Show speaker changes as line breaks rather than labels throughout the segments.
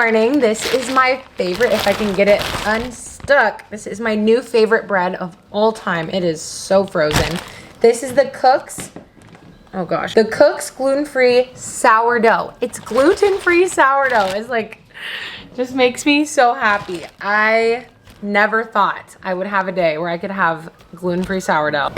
morning. This is my favorite, if I can get it unstuck. This is my new favorite bread of all time. It is so frozen. This is the Cook's, oh gosh, the Cook's gluten-free sourdough. It's gluten-free sourdough. It's like, just makes me so happy. I never thought I would have a day where I could have gluten-free sourdough.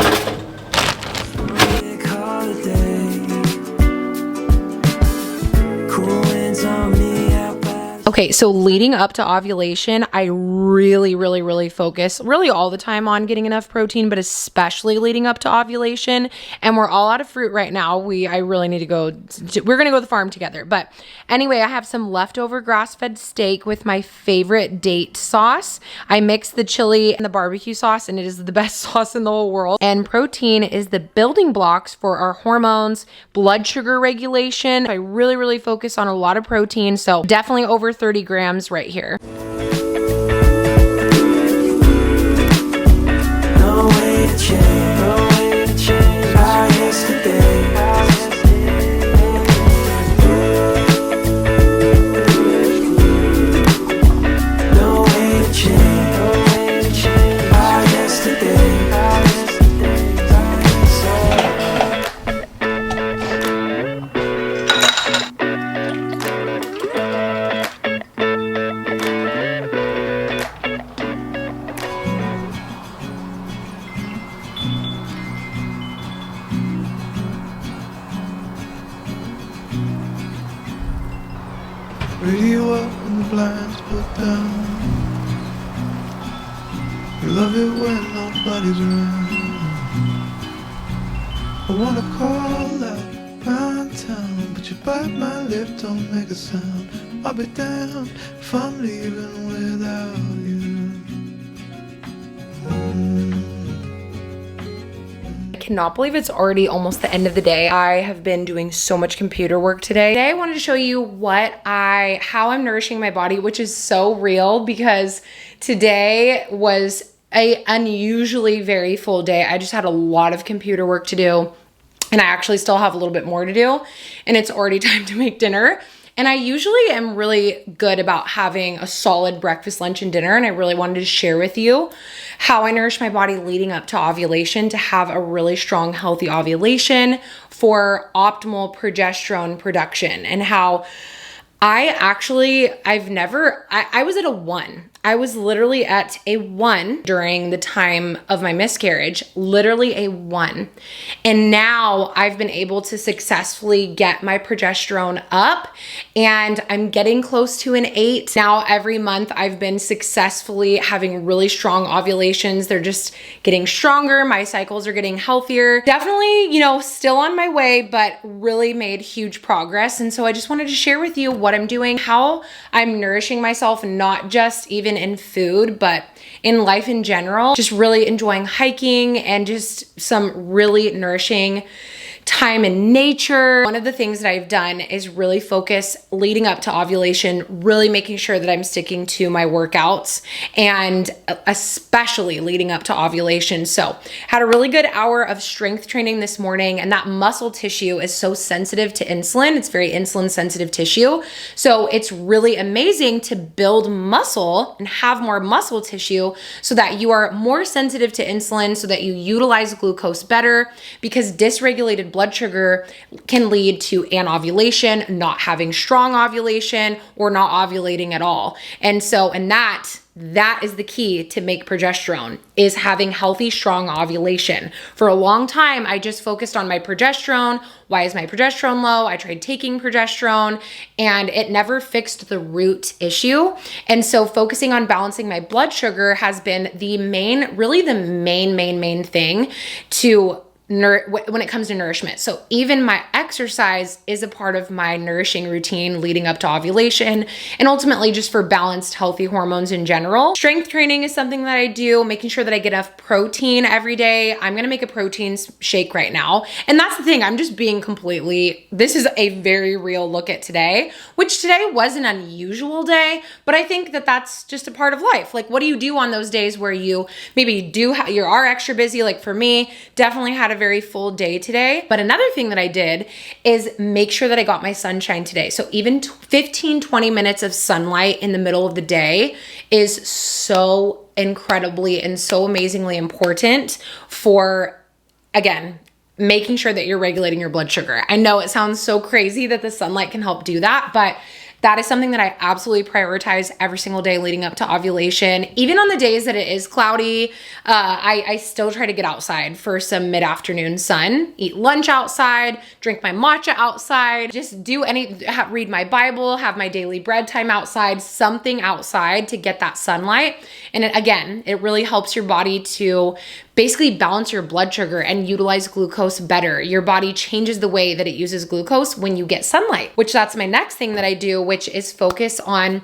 Okay, so leading up to ovulation, I really focus all the time on getting enough protein, but especially leading up to ovulation. And we're all out of fruit right now. I really need to go, we're gonna go to the farm together. But anyway, I have some leftover grass-fed steak with my favorite date sauce. I mix the chili and the barbecue sauce, and it is the best sauce in the whole world. And protein is the building blocks for our hormones, blood sugar regulation. I really focus on a lot of protein, so definitely over 30 grams right here. No way to change, no way to change our yesterday. No way to change, no way to change our yesterday.
Radio up and the blinds put down. You love it when nobody's around. I wanna call out my town, but you bite my lip, don't make a sound. I'll be damned if I'm leaving without you.
I cannot believe it's already almost the end of the day. I have been doing so much computer work today. Today I wanted to show you how I'm nourishing my body, which is so real because today was a unusually very full day. I just had a lot of computer work to do, and I actually still have a little bit more to do, and it's already time to make dinner. And I usually am really good about having a solid breakfast, lunch, and dinner. And I really wanted to share with you how I nourish my body leading up to ovulation to have a really strong, healthy ovulation for optimal progesterone production, and how I was at a 1. I was literally at a 1 during the time of my miscarriage, literally a 1. And now I've been able to successfully get my progesterone up, and I'm getting close to an 8. Now every month I've been successfully having really strong ovulations. They're just getting stronger. My cycles are getting healthier. Definitely, still on my way, but really made huge progress. And so I just wanted to share with you what I'm doing, how I'm nourishing myself, not just even in food, but in life in general. Just really enjoying hiking and just some really nourishing time in nature. One of the things that I've done is really focus leading up to ovulation, really making sure that I'm sticking to my workouts, and especially leading up to ovulation. So had a really good hour of strength training this morning, and that muscle tissue is so sensitive to insulin. It's very insulin sensitive tissue. So it's really amazing to build muscle and have more muscle tissue so that you are more sensitive to insulin, so that you utilize glucose better, because dysregulated blood sugar can lead to anovulation, not having strong ovulation, or not ovulating at all. And that is the key to make progesterone, is having healthy, strong ovulation. For a long time, I just focused on my progesterone. Why is my progesterone low? I tried taking progesterone, and it never fixed the root issue. And so focusing on balancing my blood sugar has been the main thing to when it comes to nourishment. So even my exercise is a part of my nourishing routine leading up to ovulation, and ultimately just for balanced, healthy hormones in general. Strength training is something that I do, making sure that I get enough protein every day. I'm gonna make a protein shake right now. And that's the thing, I'm just being this is a very real look at today, which today was an unusual day, but I think that that's just a part of life. Like, what do you do on those days where you maybe you are extra busy? Like for me, definitely had a a very full day today. But another thing that I did is make sure that I got my sunshine today. So even 15, 20 minutes of sunlight in the middle of the day is so incredibly and so amazingly important for, again, making sure that you're regulating your blood sugar. I know it sounds so crazy that the sunlight can help do that, but that is something that I absolutely prioritize every single day leading up to ovulation. Even on the days that it is cloudy, I still try to get outside for some mid-afternoon sun, eat lunch outside, drink my matcha outside, just read my Bible, have my daily bread time outside, something outside to get that sunlight. And it really helps your body to basically balance your blood sugar and utilize glucose better. Your body changes the way that it uses glucose when you get sunlight, which that's my next thing that I do, which is focus on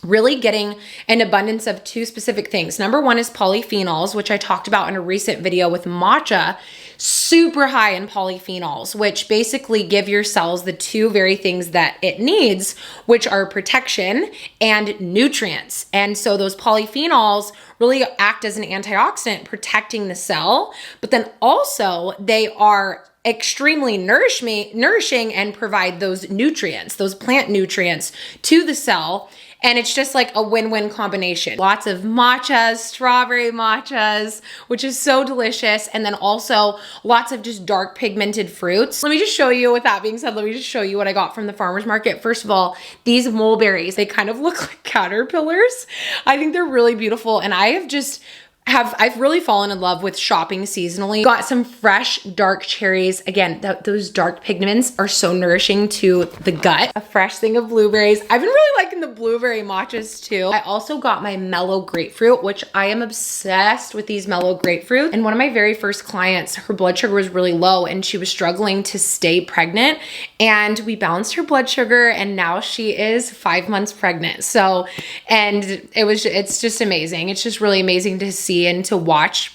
really getting an abundance of two specific things. Number one is polyphenols, which I talked about in a recent video with matcha, super high in polyphenols, which basically give your cells the two very things that it needs, which are protection and nutrients. And so those polyphenols really act as an antioxidant protecting the cell, but then also they are extremely nourishing and provide those nutrients, those plant nutrients to the cell. And it's just like a win-win combination. Lots of matchas, strawberry matchas, which is so delicious. And then also lots of just dark pigmented fruits. Let me just show you, with that being said, let me just show you what I got from the farmer's market. First of all, these mulberries, they kind of look like caterpillars. I think they're really beautiful. And I've really fallen in love with shopping seasonally. Got some fresh dark cherries. Again, those dark pigments are so nourishing to the gut. A fresh thing of blueberries. I've been really liking the blueberry matchas too. I also got my mellow grapefruit, which I am obsessed with these mellow grapefruit. And one of my very first clients, her blood sugar was really low and she was struggling to stay pregnant. And we balanced her blood sugar and now she is 5 months pregnant. So, and it's just amazing. It's just really amazing to see and to watch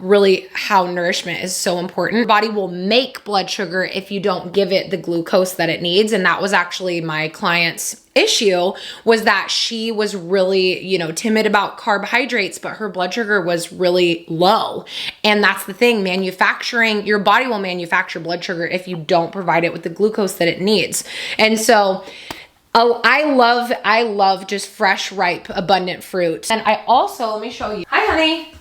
really how nourishment is so important. Your body will make blood sugar if you don't give it the glucose that it needs. And that was actually my client's issue, was that she was really, timid about carbohydrates, but her blood sugar was really low. And that's the thing, your body will manufacture blood sugar if you don't provide it with the glucose that it needs. And so I love just fresh, ripe, abundant fruit. And I also, let me show you. Hi, honey.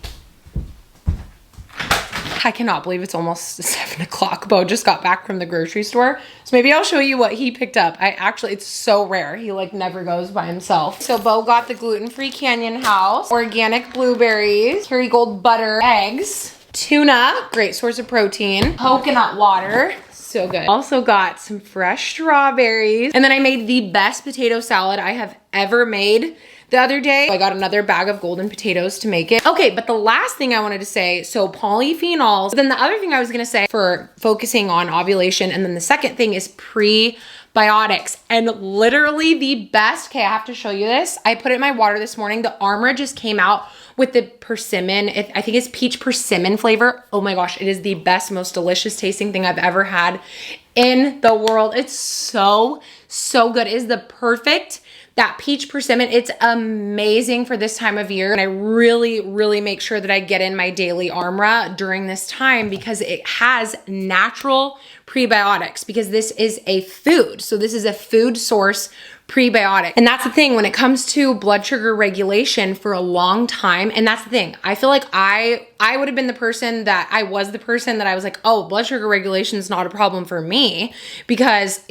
I cannot believe it's almost 7 o'clock. Bo just got back from the grocery store. So maybe I'll show you what he picked up. It's so rare. He never goes by himself. So Bo got the gluten-free Canyon House, organic blueberries, Kerrygold butter, eggs, tuna, great source of protein, coconut water. So good. Also got some fresh strawberries. And then I made the best potato salad I have ever made the other day. I got another bag of golden potatoes to make it. Okay, but the last thing I wanted to say, so polyphenols. Then the other thing I was gonna say for focusing on ovulation, and then the second thing is prebiotics. And literally the best, okay, I have to show you this. I put it in my water this morning. The Armra just came out with the persimmon. I think it's peach persimmon flavor. Oh my gosh, it is the best, most delicious tasting thing I've ever had in the world. It's so, so good. It is the perfect, that peach persimmon. It's amazing for this time of year. And I really, really make sure that I get in my daily Armra during this time because it has natural prebiotics, because this is a food. So this is a food source prebiotic. And that's the thing when it comes to blood sugar regulation for a long time. And that's the thing. I feel like I would have been the person that I was like, oh, blood sugar regulation is not a problem for me because,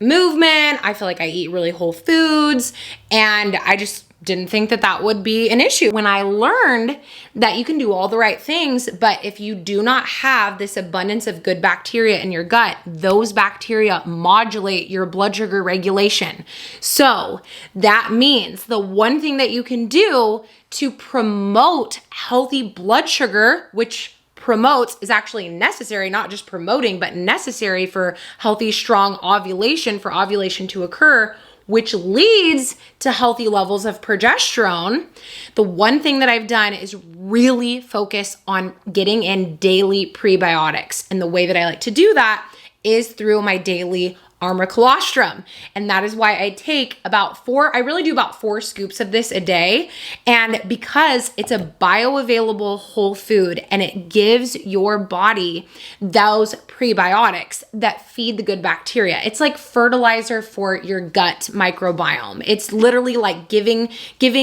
movement, I feel like I eat really whole foods, and I just didn't think that would be an issue. When I learned that you can do all the right things, but if you do not have this abundance of good bacteria in your gut, those bacteria modulate your blood sugar regulation. So that means the one thing that you can do to promote healthy blood sugar, which promotes is actually necessary, not just promoting, but necessary for healthy, strong ovulation, for ovulation to occur, which leads to healthy levels of progesterone. The one thing that I've done is really focus on getting in daily prebiotics. And the way that I like to do that is through my daily Armra colostrum. And that is why I take I really do about 4 scoops of this a day. And because it's a bioavailable whole food and it gives your body those prebiotics that feed the good bacteria. It's like fertilizer for your gut microbiome. It's literally like giving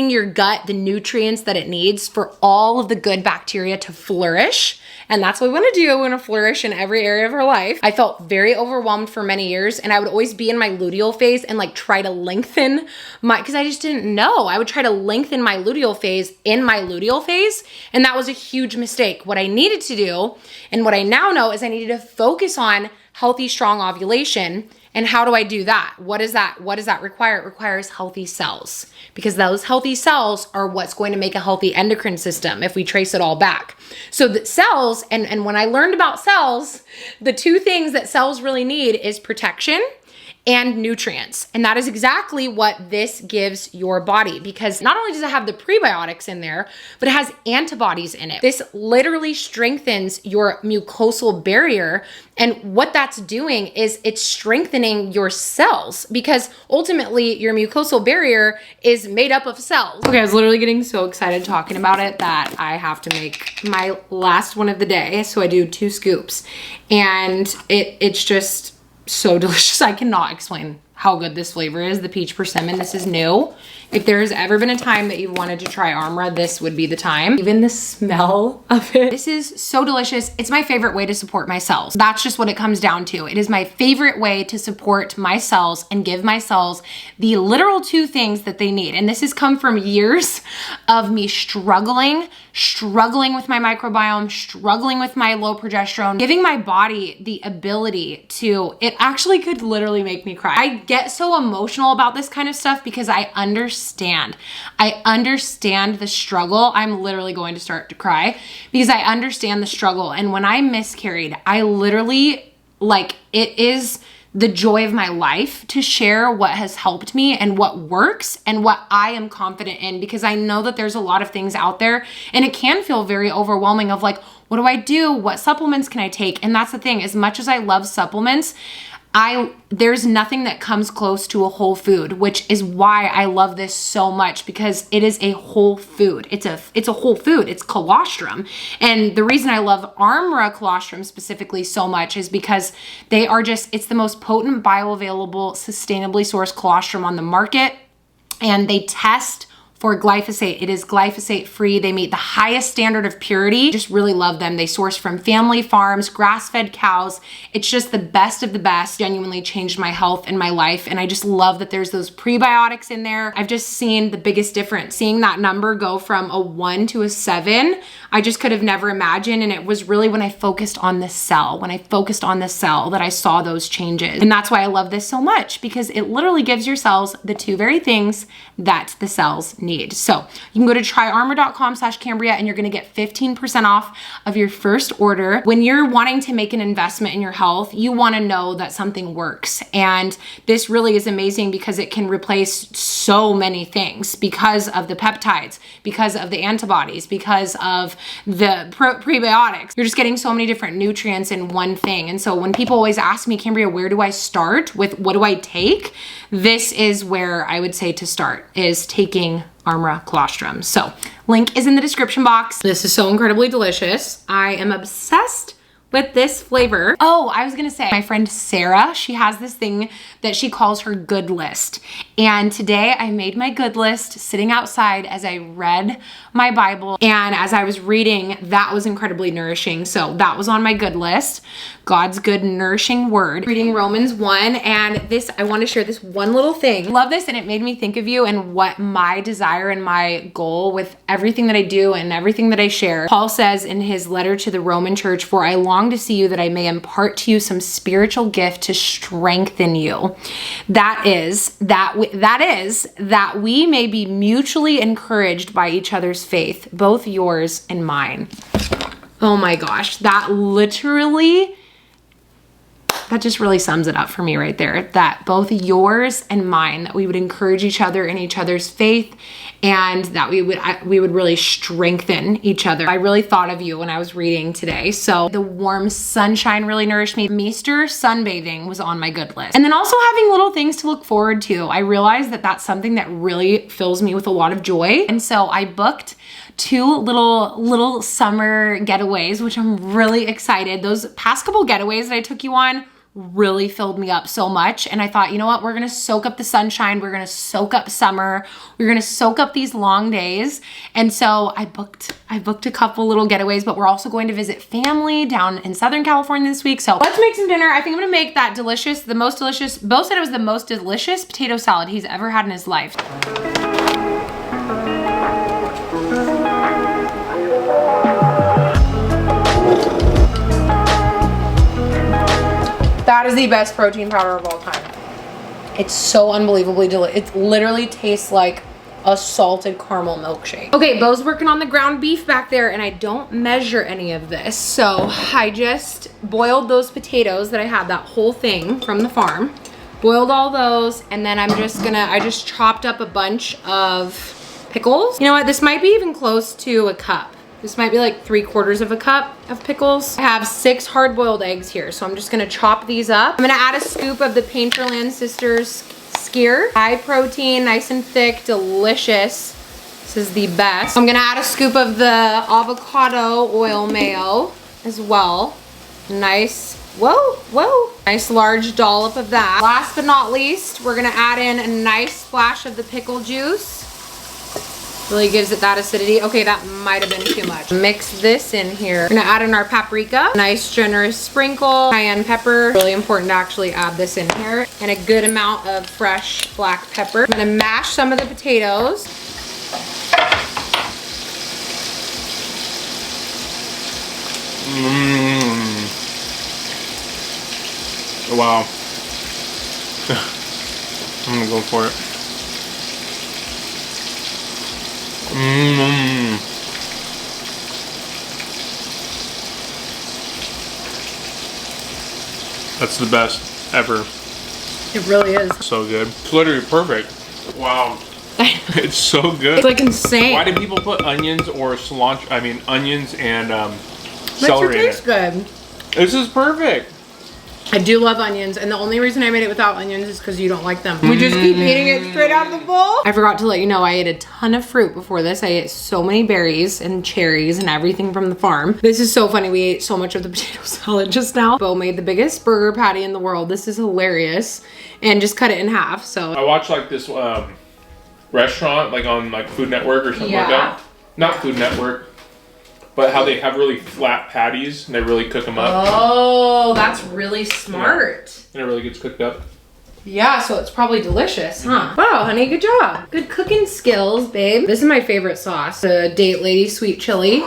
your gut the nutrients that it needs for all of the good bacteria to flourish. And that's what we want to do. We want to flourish in every area of our life. I felt very overwhelmed for many years, and I would always be in my luteal phase and like try to lengthen because I just didn't know. I would try to lengthen my luteal phase in my luteal phase, and that was a huge mistake. What I needed to do, and what I now know, is I needed to focus on healthy, strong ovulation. And how do I do that? What does that require? It requires healthy cells, because those healthy cells are what's going to make a healthy endocrine system if we trace it all back. So the cells, and when I learned about cells, the 2 things that cells really need is protection and nutrients. And that is exactly what this gives your body, because not only does it have the prebiotics in there, but it has antibodies in it. This literally strengthens your mucosal barrier. And what that's doing is it's strengthening your cells, because ultimately your mucosal barrier is made up of cells. Okay, I was literally getting so excited talking about it that I have to make my last one of the day. So I do 2 scoops, and it's just so delicious. I cannot explain how good this flavor is. The peach persimmon, this is new. If there's ever been a time that you've wanted to try Armra, this would be the time. Even the smell of it. This is so delicious. It's my favorite way to support my cells. That's just what it comes down to. It is my favorite way to support my cells and give my cells the literal 2 things that they need. And this has come from years of me struggling with my microbiome, struggling with my low progesterone, giving my body the ability to, it actually could literally make me cry. I get so emotional about this kind of stuff because I understand the struggle. I'm literally going to start to cry because I understand the struggle. And when I miscarried, I literally, it is the joy of my life to share what has helped me and what works and what I am confident in, because I know that there's a lot of things out there and it can feel very overwhelming of like, what do I do? What supplements can I take? And that's the thing, as much as I love supplements, there's nothing that comes close to a whole food, which is why I love this so much, because it is a whole food. It's a whole food. It's colostrum. And the reason I love Armra colostrum specifically so much is because it's the most potent, bioavailable, sustainably sourced colostrum on the market. And they test for glyphosate. It is glyphosate free. They meet the highest standard of purity. Just really love them. They source from family farms, grass-fed cows. It's just the best of the best. Genuinely changed my health and my life. And I just love that there's those prebiotics in there. I've just seen the biggest difference. Seeing that number go from a 1 to a 7, I just could have never imagined. And it was really when I focused on the cell, that I saw those changes. And that's why I love this so much, because it literally gives your cells the 2 very things that the cells need. So you can go to tryarmor.com/Cambria and you're going to get 15% off of your first order. When you're wanting to make an investment in your health, you want to know that something works. And this really is amazing because it can replace so many things, because of the peptides, because of the antibodies, because of the prebiotics. You're just getting so many different nutrients in one thing. And so when people always ask me, Cambria, where do I start with, what do I take? This is where I would say to start, is taking Armra colostrum. So link is in the description box. This is so incredibly delicious. I am obsessed with this flavor. Oh, I was gonna say, my friend Sarah, she has this thing that she calls her good list. And today I made my good list sitting outside as I read my Bible. And as I was reading, that was incredibly nourishing. So that was on my good list. God's good nourishing word. Reading Romans 1, and this, I want to share this one little thing. Love this, and it made me think of you and what my desire and my goal with everything that I do and everything that I share. Paul says in his letter to the Roman church, "For I long to see you that I may impart to you some spiritual gift to strengthen you." That is that we may be mutually encouraged by each other's faith, both yours and mine. Oh my gosh, that literally that just really sums it up for me right there. That both yours and mine, that we would encourage each other in each other's faith, and that we would really strengthen each other. I really thought of you when I was reading today. So the warm sunshine really nourished me. Meester sunbathing was on my good list. And then also having little things to look forward to. I realized that that's something that really fills me with a lot of joy. And so I booked 2 little summer getaways, which I'm really excited. Those past couple getaways that I took you on really filled me up so much. And I thought, you know what? We're gonna soak up the sunshine. We're gonna soak up summer. We're gonna soak up these long days. And so I booked a couple little getaways, but we're also going to visit family down in Southern California this week. So let's make some dinner. I think I'm gonna make that delicious, the most delicious, Bo said it was the most delicious potato salad he's ever had in his life. That is the best protein powder of all time. It's so unbelievably delicious. It literally tastes like a salted caramel milkshake. Okay, Bo's working on the ground beef back there, and I don't measure any of this. So I just boiled those potatoes that I had, that whole thing from the farm. Boiled all those, and then I just chopped up a bunch of pickles. You know what, this might be even close to a cup. This might be like 3/4 of a cup of pickles. I have 6 hard-boiled eggs here, so I'm just gonna chop these up. I'm gonna add a scoop of the Painterland Sisters skyr. High protein, nice and thick, delicious. This is the best. I'm gonna add a scoop of the avocado oil mayo as well. Nice, whoa. Nice large dollop of that. Last but not least, we're gonna add in a nice splash of the pickle juice. Really gives it that acidity. Okay, that might have been too much. Mix this in here. We're gonna add in our paprika. Nice generous sprinkle. Cayenne pepper. Really important to actually add this in here. And a good amount of fresh black pepper. I'm gonna mash some of the potatoes.
Wow. I'm gonna go for it. That's the best ever.
It really is.
So good. It's literally perfect. Wow. It's so good.
It's like insane.
Why do people put onions or cilantro? I mean, onions and celery in
Makes it taste good.
This is perfect.
I do love onions, and the only reason I made it without onions is because you don't like them. We just keep eating it straight out of the bowl. I forgot to let you know I ate a ton of fruit before this. I ate so many berries and cherries and everything from the farm. This is so funny. We ate so much of the potato salad just now. Bo made the biggest burger patty in the world. This is hilarious. And just cut it in half, so.
I watched like this restaurant like on like Food Network or something like that. Not Food Network. But how they have really flat patties and they really cook them up.
Oh, that's really smart.
Yeah. And it really gets cooked up.
Yeah, so it's probably delicious, huh? Wow, honey, good job. Good cooking skills, babe. This is my favorite sauce, the Date Lady Sweet Chili.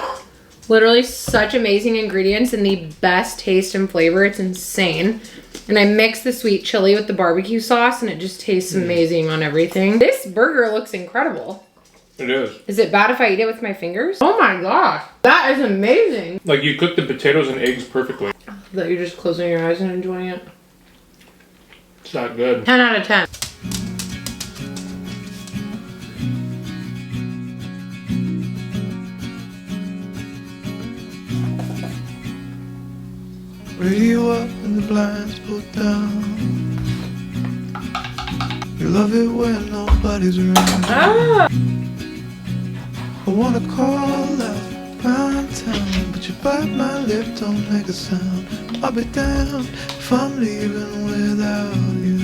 Literally such amazing ingredients and the best taste and flavor. It's insane. And I mix the sweet chili with the barbecue sauce and it just tastes amazing on everything. This burger looks incredible.
It is.
Is it bad if I eat it with my fingers? Oh my gosh, that is amazing.
Like you cook the potatoes and eggs perfectly.
That you're just closing your eyes and enjoying it.
It's not good.
10 out of 10.
Radio up and the blinds pulled down. You love it when nobody's around.
Ah!
I wanna call out my town, but you bite my lip, don't make a sound. I'll be damned if I'm leaving without you.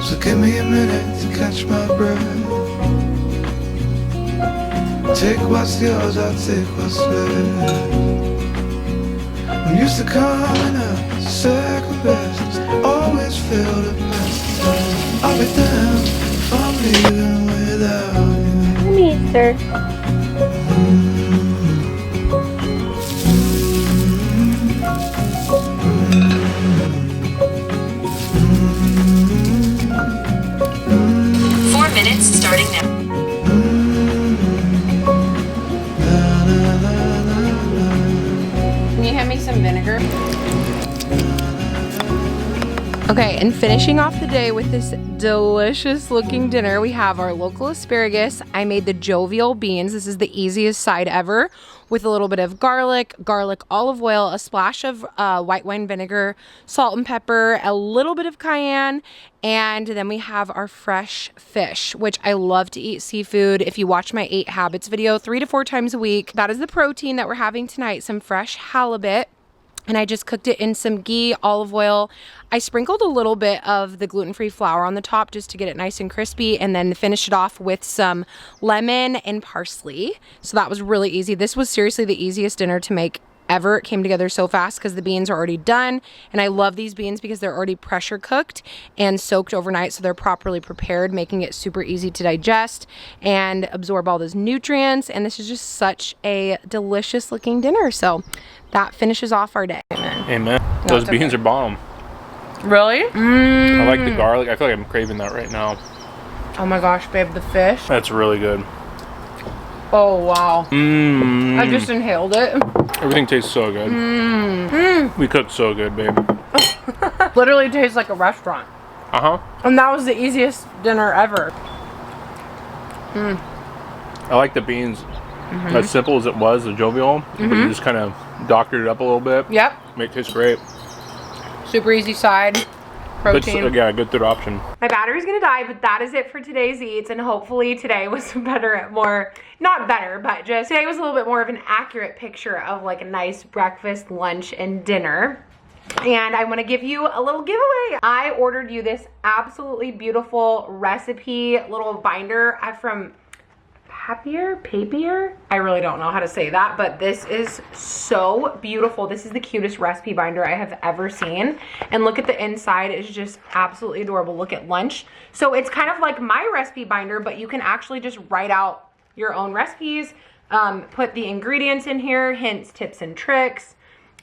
So give me a minute to catch my breath. Take what's yours, I'll take what's left. I'm used to coming up second best, always feel the best. I'll be damned if I'm leaving without you.
Meester. minutes starting now.
Can you hand me some vinegar? Okay, and finishing off the day with this delicious looking dinner, we have our local asparagus. I made the jovial beans. This is the easiest side ever, with a little bit of garlic, olive oil, a splash of white wine vinegar, salt and pepper, a little bit of cayenne, and then we have our fresh fish, which I love to eat seafood. If you watch my 8 habits video 3 to 4 times a week, that is the protein that we're having tonight, some fresh halibut. And I just cooked it in some ghee, olive oil. I sprinkled a little bit of the gluten-free flour on the top just to get it nice and crispy, and then finished it off with some lemon and parsley. So that was really easy. This was seriously the easiest dinner to make ever. It came together so fast because the beans are already done. And I love these beans because they're already pressure cooked and soaked overnight, so they're properly prepared, making it super easy to digest and absorb all those nutrients. And this is just such a delicious looking dinner. So that finishes off our day.
Amen. Those beans are bomb.
Really?
I like the garlic. I feel like I'm craving that right now.
Oh my gosh, babe, the fish.
That's really good.
Oh, wow. I just inhaled it.
Everything tastes so good. We cooked so good, babe.
Literally tastes like a restaurant.
Uh-huh.
And that was the easiest dinner ever.
I like the beans. As simple as it was, the jovial, but you just kind of doctored it up a little bit.
Yep.
It tastes great.
Super easy side. Protein.
Good, yeah, good third option.
My battery's gonna die, but that is it for today's eats, and hopefully today was better, not better, but just today was a little bit more of an accurate picture of like a nice breakfast, lunch, and dinner. And I want to give you a little giveaway. I ordered you this absolutely beautiful recipe little binder from Papier? I really don't know how to say that, but this is so beautiful. This is the cutest recipe binder I have ever seen. And look at the inside, it's just absolutely adorable. Look at lunch. So it's kind of like my recipe binder, but you can actually just write out your own recipes, put the ingredients in here, hints, tips, and tricks,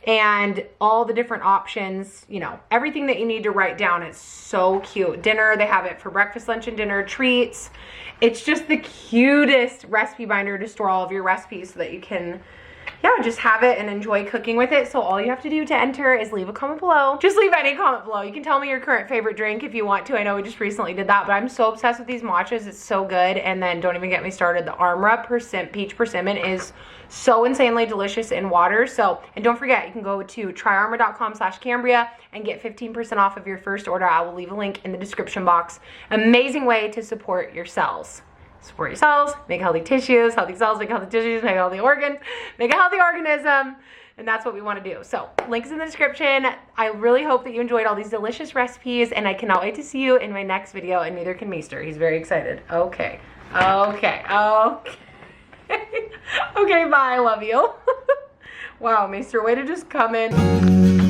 and all the different options, you know, everything that you need to write down. It's so cute. Dinner, they have it for breakfast, lunch, and dinner, treats. It's just the cutest recipe binder to store all of your recipes so that you can, yeah, just have it and enjoy cooking with it. So all you have to do to enter is leave a comment below. Just leave any comment below. You can tell me your current favorite drink if you want to. I know we just recently did that, but I'm so obsessed with these matchas. It's so good. And then don't even get me started. The Armra Peach Persimmon is so insanely delicious in water. So, and don't forget, you can go to tryarmor.com/Cambria and get 15% off of your first order. I will leave a link in the description box. Amazing way to support your cells. Support your cells, make healthy tissues, healthy cells, make healthy tissues, make healthy organs, make a healthy organism. And that's what we want to do. So links in the description. I really hope that you enjoyed all these delicious recipes, and I cannot wait to see you in my next video, and neither can Meester. He's very excited. Okay, bye, I love you. Wow, Meester, way to just come in.